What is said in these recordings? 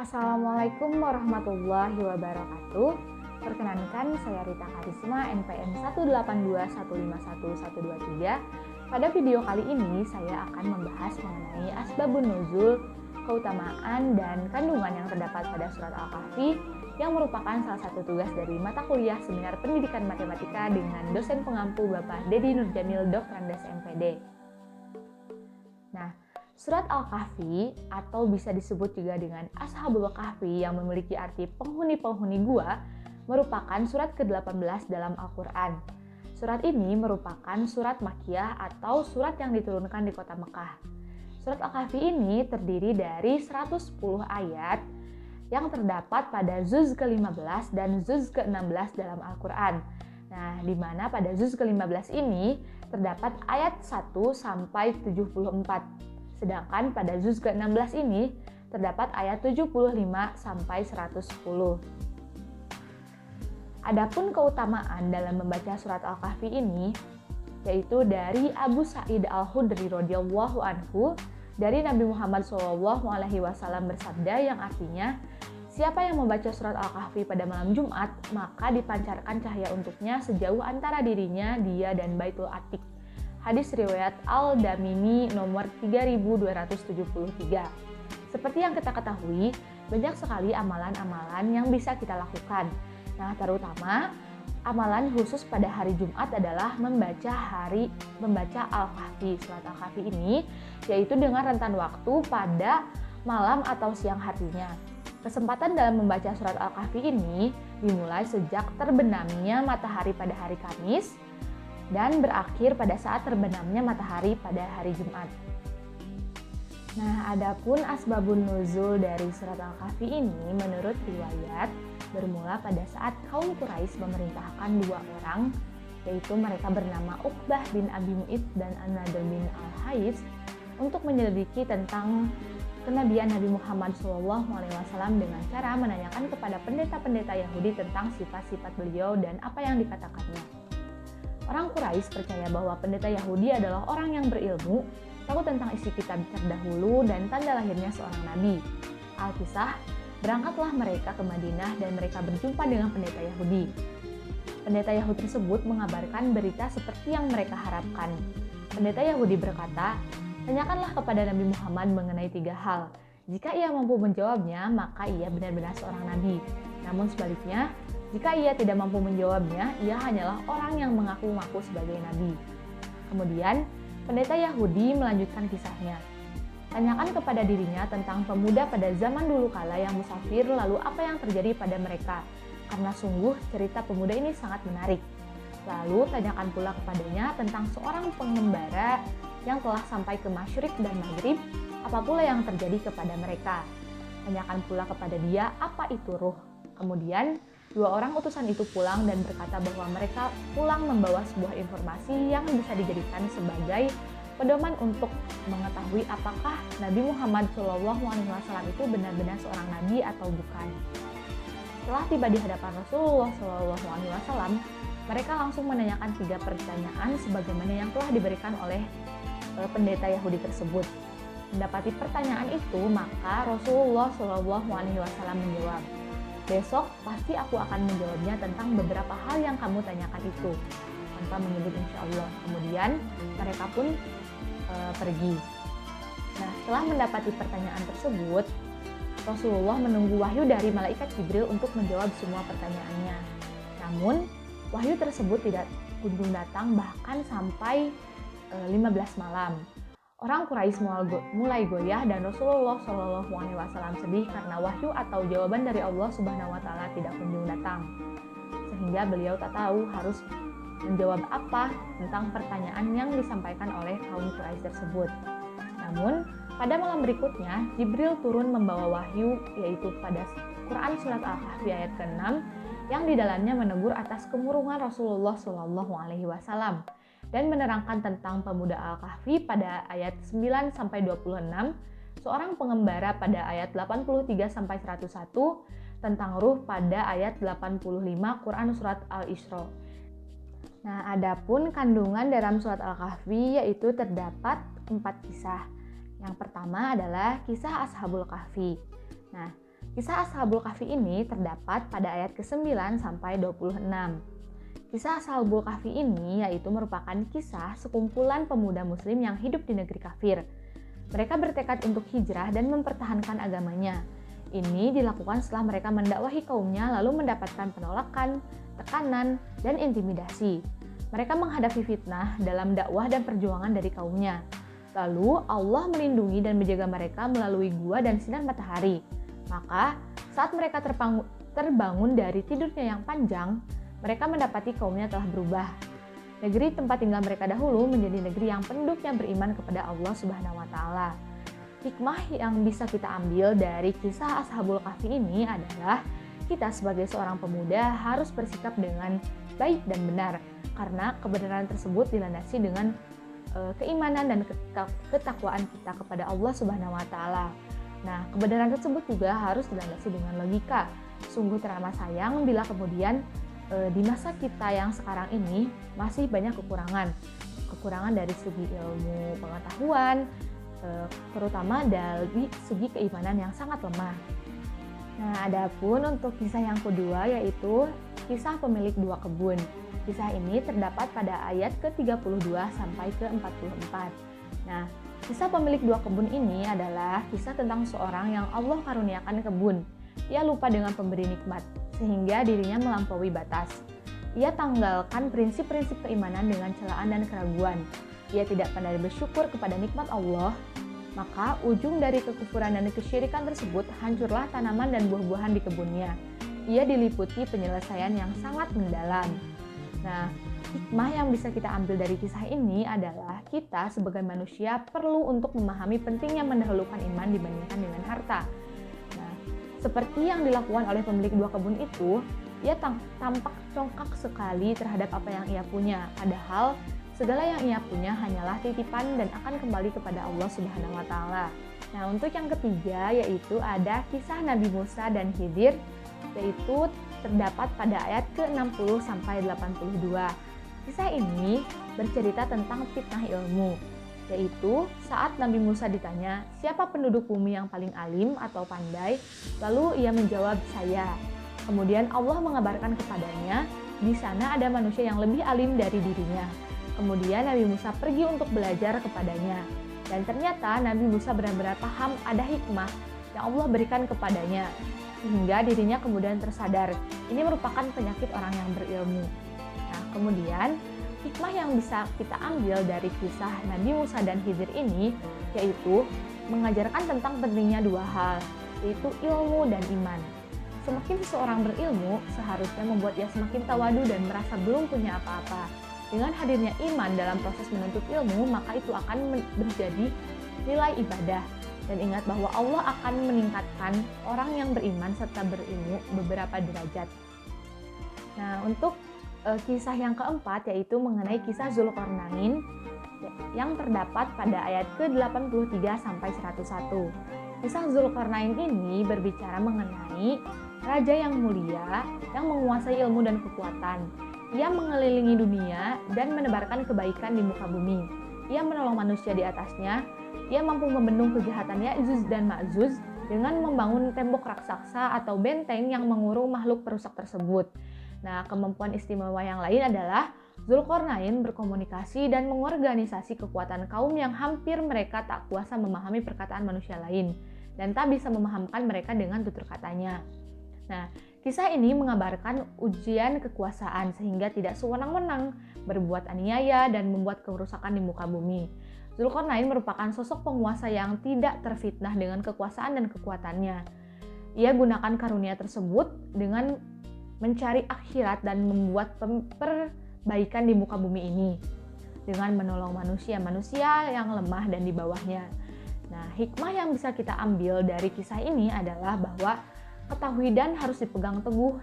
Assalamualaikum warahmatullahi wabarakatuh. Perkenankan, saya Rita Karisma, NPM 182151123. Pada video kali ini saya akan membahas mengenai asbabun nuzul, keutamaan dan kandungan yang terdapat pada surat Al-Kahfi yang merupakan salah satu tugas dari mata kuliah Seminar Pendidikan Matematika dengan dosen pengampu Bapak Dedi Nurjamil, Dokrandas MPD. Nah, surat Al-Kahfi atau bisa disebut juga dengan Ashabul Kahfi yang memiliki arti penghuni-penghuni gua merupakan surat ke-18 dalam Al-Quran. Surat ini merupakan surat Makkiyah atau surat yang diturunkan di kota Mekah. Surat Al-Kahfi ini terdiri dari 110 ayat yang terdapat pada juz ke-15 dan juz ke-16 dalam Al-Quran. Nah, di mana pada juz ke-15 ini terdapat ayat 1 sampai 74. Sedangkan pada juz ke-16 ini terdapat ayat 75 sampai 110. Adapun keutamaan dalam membaca surat Al-Kahfi ini yaitu dari Abu Sa'id Al-Khudri radhiyallahu anhu dari Nabi Muhammad SAW bersabda yang artinya, siapa yang membaca surat Al-Kahfi pada malam Jumat, maka dipancarkan cahaya untuknya sejauh antara dirinya, dia dan Baitul Atiq. Hadis riwayat Al-Damimi nomor 3273. Seperti yang kita ketahui, banyak sekali amalan-amalan yang bisa kita lakukan. Nah, terutama amalan khusus pada hari Jumat adalah membaca Al-Kahfi, surat Al-Kahfi ini, yaitu dengan rentan waktu pada malam atau siang harinya. Kesempatan dalam membaca surat Al-Kahfi ini dimulai sejak terbenamnya matahari pada hari Kamis dan berakhir pada saat terbenamnya matahari pada hari Jumat. Nah, adapun asbabun nuzul dari surat Al-Kahfi ini menurut riwayat bermula pada saat kaum Quraisy memerintahkan dua orang, yaitu mereka bernama Uqbah bin Abi Mu'id dan An-Nadr bin Al-Haris, untuk menyelidiki tentang kenabian Nabi Muhammad SAW dengan cara menanyakan kepada pendeta-pendeta Yahudi tentang sifat-sifat beliau dan apa yang dikatakannya. Orang Quraisy percaya bahwa pendeta Yahudi adalah orang yang berilmu, tahu tentang isi kitab terdahulu dan tanda lahirnya seorang nabi. Alkisah, berangkatlah mereka ke Madinah dan mereka berjumpa dengan pendeta Yahudi. Pendeta Yahudi tersebut mengabarkan berita seperti yang mereka harapkan. Pendeta Yahudi berkata, tanyakanlah kepada Nabi Muhammad mengenai 3 hal. Jika ia mampu menjawabnya, maka ia benar-benar seorang nabi. Namun sebaliknya, jika ia tidak mampu menjawabnya, ia hanyalah orang yang mengaku-ngaku sebagai nabi. Kemudian, pendeta Yahudi melanjutkan kisahnya. Tanyakan kepada dirinya tentang pemuda pada zaman dulu kala yang musafir, lalu apa yang terjadi pada mereka, karena sungguh cerita pemuda ini sangat menarik. Lalu tanyakan pula kepadanya tentang seorang pengembara yang telah sampai ke Masyriq dan Maghrib, apa pula yang terjadi kepada mereka. Tanyakan pula kepada dia apa itu ruh. Kemudian, 2 orang utusan itu pulang dan berkata bahwa mereka pulang membawa sebuah informasi yang bisa dijadikan sebagai pedoman untuk mengetahui apakah Nabi Muhammad SAW itu benar-benar seorang nabi atau bukan. Setelah tiba di hadapan Rasulullah SAW, mereka langsung menanyakan 3 pertanyaan sebagaimana yang telah diberikan oleh pendeta Yahudi tersebut. Mendapati pertanyaan itu, maka Rasulullah SAW menjawab, besok pasti aku akan menjawabnya tentang beberapa hal yang kamu tanyakan itu, tanpa menyebut insya Allah. Kemudian mereka pun pergi. Nah, setelah mendapati pertanyaan tersebut, Rasulullah menunggu wahyu dari malaikat Jibril untuk menjawab semua pertanyaannya. Namun, wahyu tersebut tidak kunjung datang bahkan sampai 15 malam. Orang Quraisy mulai goyah dan Rasulullah SAW sedih karena wahyu atau jawaban dari Allah Subhanahu wa Ta'ala tidak kunjung datang. Sehingga beliau tak tahu harus menjawab apa tentang pertanyaan yang disampaikan oleh kaum Quraisy tersebut. Namun, pada malam berikutnya, Jibril turun membawa wahyu, yaitu pada Quran Surat Al-Kahfi ayat ke-6, yang di dalamnya menegur atas kemurungan Rasulullah SAW dan menerangkan tentang pemuda Al-Kahfi pada ayat 9-26, seorang pengembara pada ayat 83-101, tentang ruh pada ayat 85 Quran Surat Al-Isra. Nah, adapun kandungan dalam surat Al-Kahfi yaitu terdapat 4 kisah. Yang pertama adalah kisah Ashabul Kahfi. Nah, Kisah Ashabul Kahfi ini terdapat pada ayat ke-9 sampai 26. Kisah Ashabul Kahfi ini yaitu merupakan kisah sekumpulan pemuda muslim yang hidup di negeri kafir. Mereka bertekad untuk hijrah dan mempertahankan agamanya. Ini dilakukan setelah mereka mendakwahi kaumnya lalu mendapatkan penolakan, tekanan, dan intimidasi. Mereka menghadapi fitnah dalam dakwah dan perjuangan dari kaumnya. Lalu Allah melindungi dan menjaga mereka melalui gua dan sinar matahari. Maka saat mereka terbangun dari tidurnya yang panjang, mereka mendapati kaumnya telah berubah. Negeri tempat tinggal mereka dahulu menjadi negeri yang penduduknya beriman kepada Allah Subhanahu wa Ta'ala. Hikmah yang bisa kita ambil dari kisah Ashabul Kahfi ini adalah kita sebagai seorang pemuda harus bersikap dengan baik dan benar, karena kebenaran tersebut dilandasi dengan keimanan dan ketakwaan kita kepada Allah Subhanahu wa Ta'ala. Nah, kebenaran tersebut juga harus dilandasi dengan logika. Sungguh teramat sayang bila kemudian di masa kita yang sekarang ini masih banyak kekurangan dari segi ilmu pengetahuan, terutama dari segi keimanan yang sangat lemah. Nah, adapun untuk kisah yang kedua yaitu kisah pemilik dua kebun. Kisah ini terdapat pada ayat ke-32 sampai ke-44. Nah, kisah pemilik dua kebun ini adalah kisah tentang seorang yang Allah karuniakan kebun. Ia lupa dengan pemberi nikmat, sehingga dirinya melampaui batas. Ia tanggalkan prinsip-prinsip keimanan dengan celaan dan keraguan. Ia tidak pandai bersyukur kepada nikmat Allah. Maka ujung dari kekufuran dan kesyirikan tersebut hancurlah tanaman dan buah-buahan di kebunnya. Ia diliputi penyelesaian yang sangat mendalam. Nah, hikmah yang bisa kita ambil dari kisah ini adalah kita sebagai manusia perlu untuk memahami pentingnya mendahulukan iman dibandingkan dengan harta. Nah, seperti yang dilakukan oleh pemilik dua kebun itu, ia tampak congkak sekali terhadap apa yang ia punya, padahal segala yang ia punya hanyalah titipan dan akan kembali kepada Allah Subhanahu wa Ta'ala. Nah, untuk yang ketiga yaitu ada kisah Nabi Musa dan Khidir, yaitu terdapat pada ayat ke-60 sampai 82. Kisah ini bercerita tentang fitnah ilmu, yaitu saat Nabi Musa ditanya, "Siapa penduduk bumi yang paling alim atau pandai?" Lalu ia menjawab, "Saya." Kemudian Allah mengabarkan kepadanya, di sana ada manusia yang lebih alim dari dirinya. Kemudian Nabi Musa pergi untuk belajar kepadanya. Dan ternyata Nabi Musa benar-benar paham ada hikmah yang Allah berikan kepadanya. Sehingga dirinya kemudian tersadar, ini merupakan penyakit orang yang berilmu. Nah, kemudian hikmah yang bisa kita ambil dari kisah Nabi Musa dan Khidir ini, yaitu mengajarkan tentang pentingnya dua hal, yaitu ilmu dan iman. Semakin seseorang berilmu, seharusnya membuat ia semakin tawadu dan merasa belum punya apa-apa. Dengan hadirnya iman dalam proses menuntut ilmu, maka itu akan menjadi nilai ibadah. Dan ingat bahwa Allah akan meningkatkan orang yang beriman serta berilmu beberapa derajat. Nah, untuk kisah yang keempat yaitu mengenai kisah Zulkarnain yang terdapat pada ayat ke-83 sampai 101. Kisah Zulkarnain ini berbicara mengenai raja yang mulia yang menguasai ilmu dan kekuatan. Ia mengelilingi dunia dan menebarkan kebaikan di muka bumi. Ia menolong manusia di atasnya. Ia mampu membendung kejahatan Ya'juj dan Ma'juj dengan membangun tembok raksasa atau benteng yang mengurung makhluk perusak tersebut. Nah, kemampuan istimewa yang lain adalah Zulkarnain berkomunikasi dan mengorganisasi kekuatan kaum yang hampir mereka tak kuasa memahami perkataan manusia lain dan tak bisa memahamkan mereka dengan tutur katanya. Nah, kisah ini mengabarkan ujian kekuasaan sehingga tidak sewenang-wenang berbuat aniaya dan membuat kerusakan di muka bumi. Zulkarnain merupakan sosok penguasa yang tidak terfitnah dengan kekuasaan dan kekuatannya. Ia gunakan karunia tersebut dengan mencari akhirat dan membuat perbaikan di muka bumi ini dengan menolong manusia-manusia yang lemah dan di bawahnya. Nah, hikmah yang bisa kita ambil dari kisah ini adalah bahwa ketauhidan harus dipegang teguh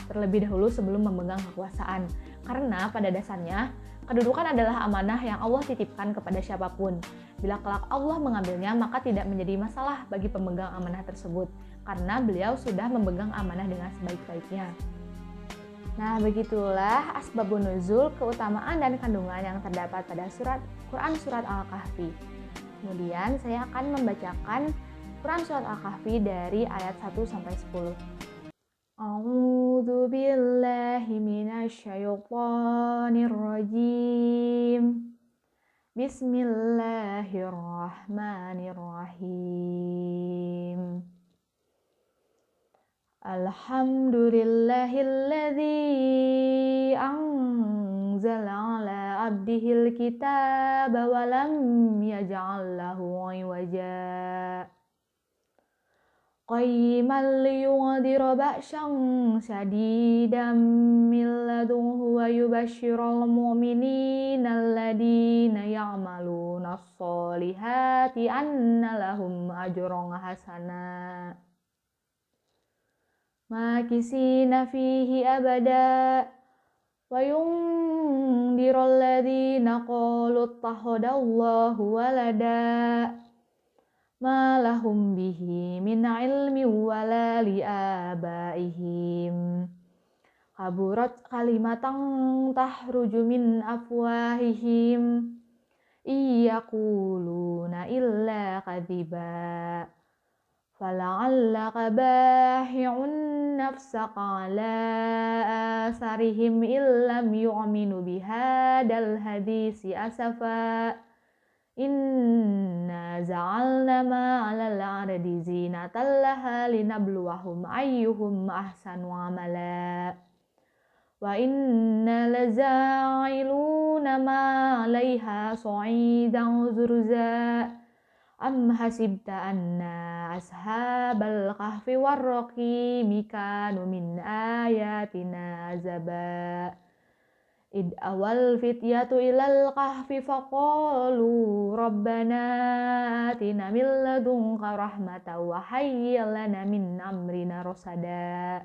terlebih dahulu sebelum memegang kekuasaan. Karena pada dasarnya, kedudukan adalah amanah yang Allah titipkan kepada siapapun. Bila kelak Allah mengambilnya, maka tidak menjadi masalah bagi pemegang amanah tersebut, karena beliau sudah memegang amanah dengan sebaik-baiknya. Nah, begitulah asbabun nuzul, keutamaan dan kandungan yang terdapat pada Quran surat Al-Kahfi. Kemudian saya akan membacakan Quran Surat Al-Kahfi dari ayat 1 sampai 10. A'udzu billahi minasy syaithanir rajim. Bismillahirrahmanirrahim. Alhamdulillahilladzi anzala ala abdihil kitaba wa lam yaj'al lahu 'iwaja. Qayyiman liyunzira ba'san syadidan min ladunhu wa yubashshiral mu'minina alladzina ya'maluna sholihati anna lahum ajran hasana makisina fihi abada wa yundiral ladzina qalu ittakhadallahu walada ma lahum bihi min ilmi wala li abaihim kaburat kalimatan tahruju min afwahihim iyaquluna illa kadziba fala'allaka bahi'un nafsaka ala asarihim illam yu'minu bihadal hadisi asafa inna ja'alna ma'alal ardi zinatan laha linabluwahum ayyuhum ahsanu amala wa inna laza'iluna ma'alaiha sa'idan zurza am hasibta anna ashabal kahfi warraqimi kanu min ayatina azaba id awal fityatu ilal kahfi faqalu rabbana atina min ladunka rahmatan wa hayyi lana min amrina rasada.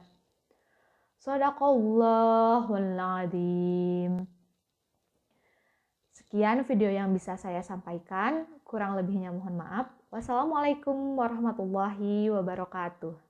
Shadaqallahul adzim. Sekian video yang bisa saya sampaikan, kurang lebihnya mohon maaf. Wassalamualaikum warahmatullahi wabarakatuh.